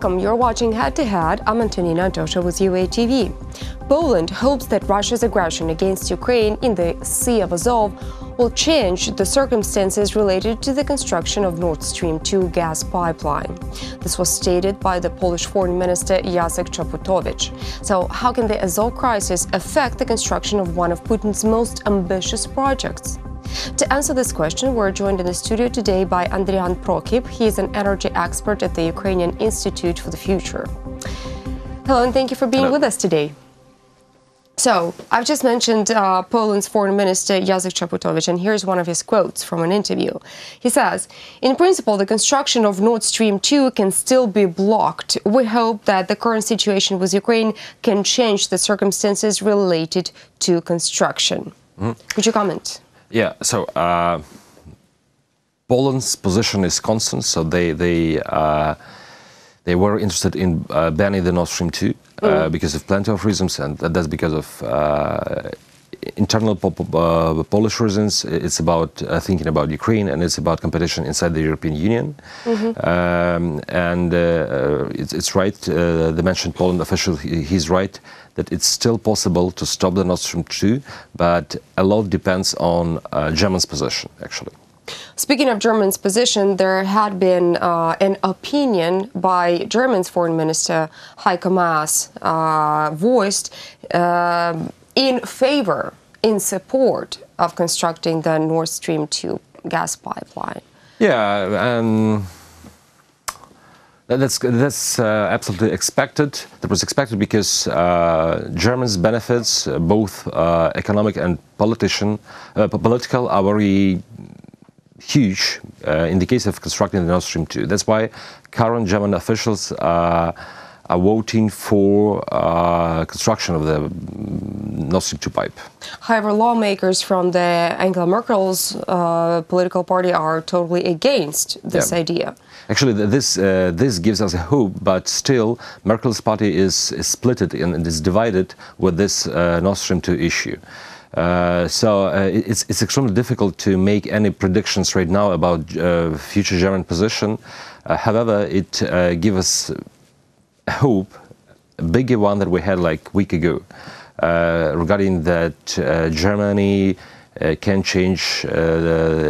Welcome, you're watching Head to Head. I'm Antonina Antosha with UATV. Poland hopes that Russia's aggression against Ukraine in the Sea of Azov will change the circumstances related to the construction of Nord Stream 2 gas pipeline. This was stated by the Polish Foreign Minister Jacek Czaputowicz. So how can the Azov crisis affect the construction of one of Putin's most ambitious projects? To answer this question, we're joined in the studio today by Andrian Prokip. He is an energy expert at the Ukrainian Institute for the Future. Hello, and thank you for being with us today. So, I've just mentioned Poland's Foreign Minister Jacek Czaputowicz, and here's one of his quotes from an interview. He says, "In principle, the construction of Nord Stream 2 can still be blocked. We hope that the current situation with Ukraine can change the circumstances related to construction." Could you comment? Yeah, so Poland's position is constant, so they were interested in banning the Nord Stream 2 because of plenty of reasons, and that's because of internal Polish reasons. It's about thinking about Ukraine, and it's about competition inside the European Union. It's right, the mentioned Poland official, he's right, that it's still possible to stop the Nord Stream 2, but a lot depends on Germany's position, actually. Speaking of Germany's position, there had been an opinion by Germany's Foreign Minister Heiko Maas voiced in favor, in support of constructing the Nord Stream 2 gas pipeline. Yeah, and that's absolutely expected. That was expected because Germany's benefits, both economic and political, are very huge in the case of constructing the Nord Stream 2. That's why current German officials are voting for construction of the Nord Stream 2 pipe. However, lawmakers from the Angela Merkel's political party are totally against this idea. Actually, this gives us a hope, but still, Merkel's party is splitted and is divided with this Nord Stream 2 issue. It's extremely difficult to make any predictions right now about future German position. However, it gives us hope, a bigger one that we had like a week ago, regarding that Germany can change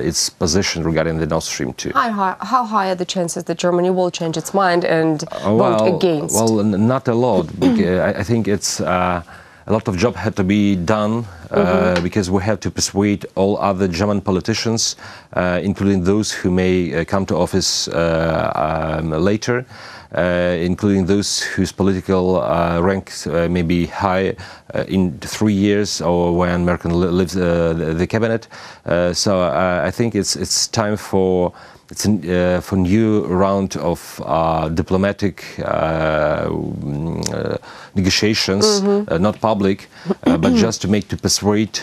its position regarding the Nord Stream 2. How high are the chances that Germany will change its mind and vote against? Well, not a lot. I think it's a lot of job had to be done because we have to persuade all other German politicians, including those who may come to office later, including those whose political ranks may be high in 3 years or when Merkel leaves the cabinet. I think it's time for new round of diplomatic negotiations, not public, but just to persuade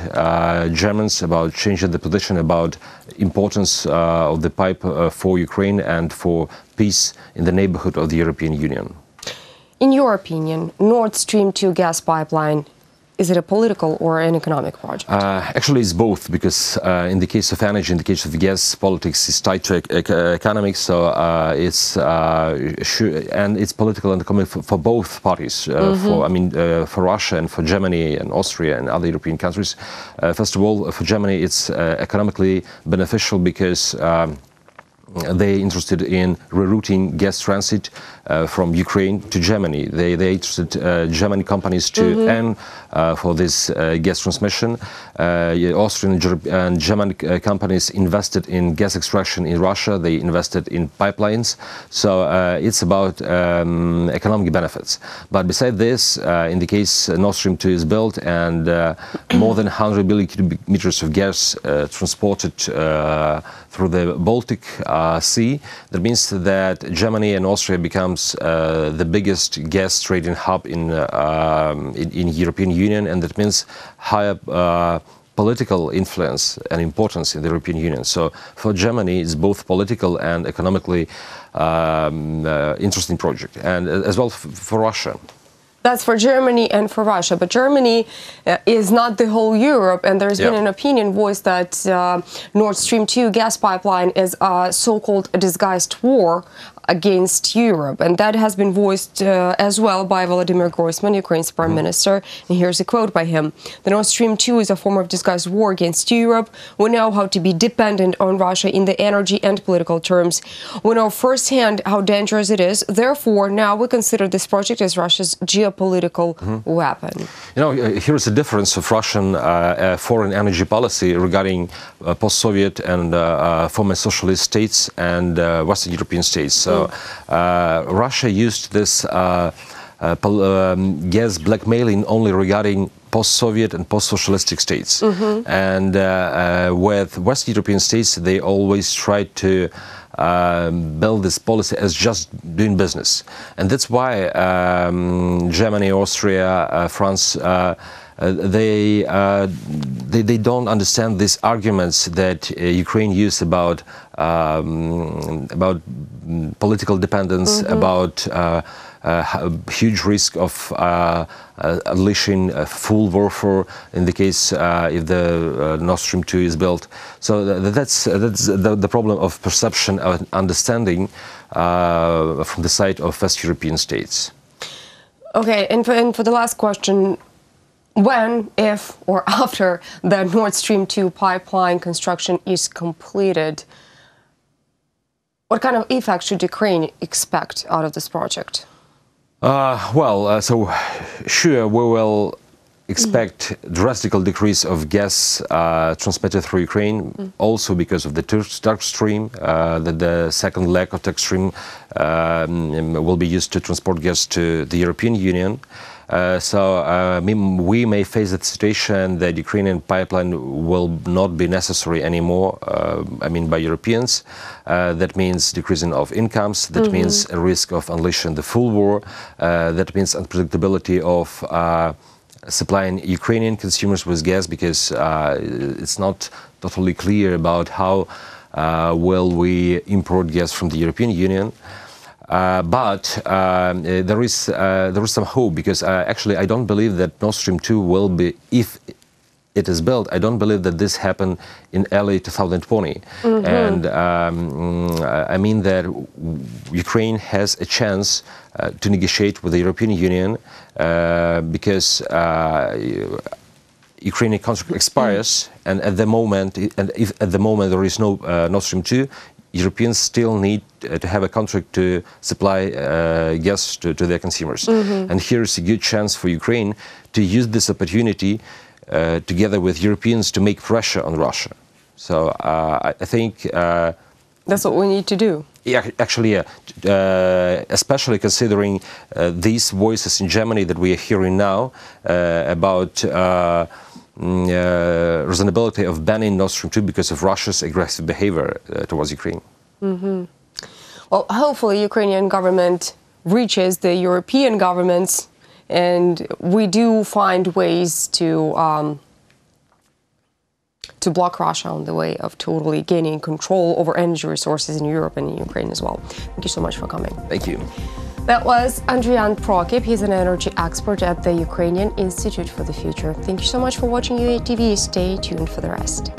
Germans about changing the position about importance of the pipe for Ukraine and for peace in the neighborhood of the European Union. In your opinion, Nord Stream 2 gas pipeline, is it a political or an economic project? Actually, it's both, because in the case of energy, in the case of gas, politics is tied to economics, so it's political and economic for both parties. For Russia and for Germany and Austria and other European countries. First of all, for Germany, it's economically beneficial because they're interested in rerouting gas transit from Ukraine to Germany. They interested German companies to earn for this gas transmission. Austrian and German companies invested in gas extraction in Russia. They invested in pipelines. So it's about economic benefits. But beside this, in the case Nord Stream 2 is built and more than 100 billion cubic meters of gas transported through the Baltic Sea, that means that Germany and Austria becomes the biggest gas trading hub in European Union, and that means higher political influence and importance in the European Union. So for Germany, it's both political and economically interesting project, and as well for Russia. That's for Germany and for Russia. But Germany is not the whole Europe, and there's been an opinion voiced that Nord Stream 2 gas pipeline is a so-called disguised war against Europe. And that has been voiced as well by Volodymyr Groysman, Ukraine's prime minister. And here's a quote by him. "The Nord Stream 2 is a form of disguised war against Europe. We know how to be dependent on Russia in the energy and political terms. We know firsthand how dangerous it is. Therefore, now we consider this project as Russia's geopolitical weapon." You know, here's the difference of Russian foreign energy policy regarding post-Soviet and former socialist states and Western European states. So Russia used this gas blackmailing only regarding post-Soviet and post-socialistic states. And with West European states, they always tried to build this policy as just doing business. And that's why Germany, Austria, France, they don't understand these arguments that Ukraine used about political dependence, about huge risk of unleashing full warfare in the case if the Nord Stream 2 is built. So that's the problem of perception and understanding from the side of West European states. Okay, and for the last question, when, if, or after the Nord Stream 2 pipeline construction is completed, what kind of effect should Ukraine expect out of this project? So sure, we will expect drastic decrease of gas transmitted through Ukraine, also because of the Turk Stream, that the second leg of Turk Stream will be used to transport gas to the European Union. We may face the situation that Ukrainian pipeline will not be necessary anymore, by Europeans. That means decreasing of incomes, that means a risk of unleashing the full war, that means unpredictability of supplying Ukrainian consumers with gas, because it's not totally clear about how will we import gas from the European Union. But there is some hope, because actually I don't believe that Nord Stream 2 will be, if it is built, I don't believe that this happened in early 2020. And I mean that Ukraine has a chance to negotiate with the European Union, because Ukrainian contract expires, and at the moment, if at the moment there is no Nord Stream 2, Europeans still need to have a contract to supply gas to their consumers. And here's a good chance for Ukraine to use this opportunity together with Europeans to make pressure on Russia. So I think... that's what we need to do. Yeah, actually, especially considering these voices in Germany that we are hearing now about reasonability of banning Nord Stream 2 because of Russia's aggressive behavior towards Ukraine. Well, hopefully Ukrainian government reaches the European governments, and we do find ways to block Russia on the way of totally gaining control over energy resources in Europe and in Ukraine as well. Thank you so much for coming. Thank you. That was Andrian Prokip. He's an energy expert at the Ukrainian Institute for the Future. Thank you so much for watching UATV. Stay tuned for the rest.